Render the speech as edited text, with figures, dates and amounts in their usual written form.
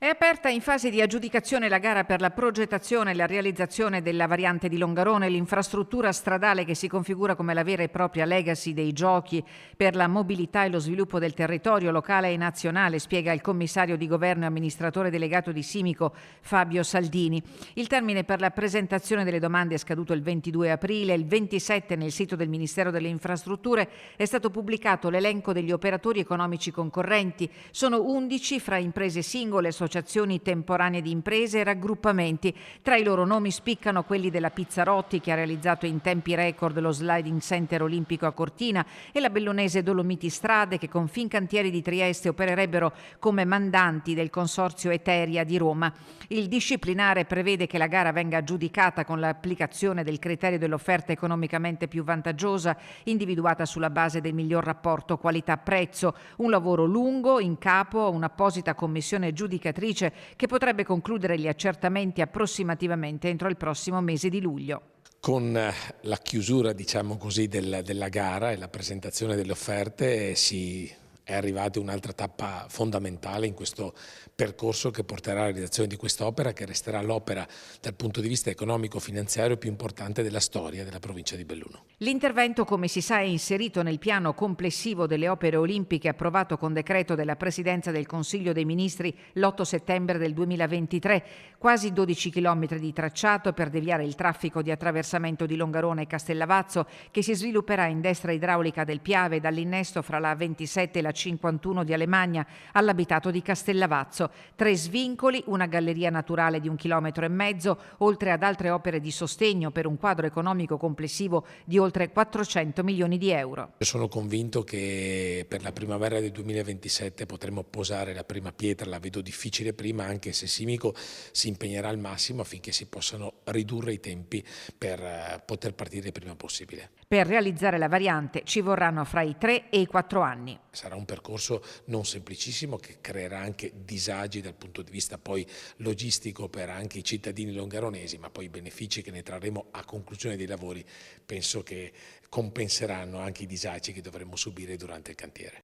È aperta in fase di aggiudicazione la gara per la progettazione e la realizzazione della variante di Longarone, l'infrastruttura stradale che si configura come la vera e propria legacy dei giochi per la mobilità e lo sviluppo del territorio locale e nazionale, spiega il commissario di governo e amministratore delegato di Simico Fabio Saldini. Il termine per la presentazione delle domande è scaduto il 22 aprile, il 27 nel sito del Ministero delle Infrastrutture è stato pubblicato l'elenco degli operatori economici concorrenti. Sono 11 fra imprese singole, associazioni temporanee di imprese e raggruppamenti. Tra i loro nomi spiccano quelli della Pizzarotti, che ha realizzato in tempi record lo sliding center olimpico a Cortina, e la bellunese Dolomiti Strade, che con Fincantieri di Trieste opererebbero come mandanti del consorzio Eteria di Roma. Il disciplinare prevede che la gara venga aggiudicata con l'applicazione del criterio dell'offerta economicamente più vantaggiosa, individuata sulla base del miglior rapporto qualità-prezzo. Un lavoro lungo in capo a un'apposita commissione giudicatrice che potrebbe concludere gli accertamenti approssimativamente entro il prossimo mese di luglio. Con la chiusura, diciamo così, della gara e la presentazione delle offerte è arrivata un'altra tappa fondamentale in questo percorso che porterà alla realizzazione di quest'opera, che resterà l'opera dal punto di vista economico-finanziario più importante della storia della provincia di Belluno. L'intervento, come si sa, è inserito nel piano complessivo delle opere olimpiche approvato con decreto della Presidenza del Consiglio dei Ministri l'8 settembre del 2023. Quasi 12 chilometri di tracciato per deviare il traffico di attraversamento di Longarone e Castellavazzo, che si svilupperà in destra idraulica del Piave dall'innesto fra la 27 e la 51 di Alemagna all'abitato di Castellavazzo. 3 svincoli, una galleria naturale di 1,5 chilometri, oltre ad altre opere di sostegno per un quadro economico complessivo di oltre 400 milioni di euro. Sono convinto che per la primavera del 2027 potremo posare la prima pietra. La vedo difficile prima, anche se Simico si impegnerà al massimo affinché si possano ridurre i tempi per poter partire il prima possibile. Per realizzare la variante ci vorranno fra i 3 e i 4 anni. Sarà un percorso non semplicissimo che creerà anche disagi dal punto di vista poi logistico per anche i cittadini longaronesi, ma poi i benefici che ne trarremo a conclusione dei lavori penso che compenseranno anche i disagi che dovremo subire durante il cantiere.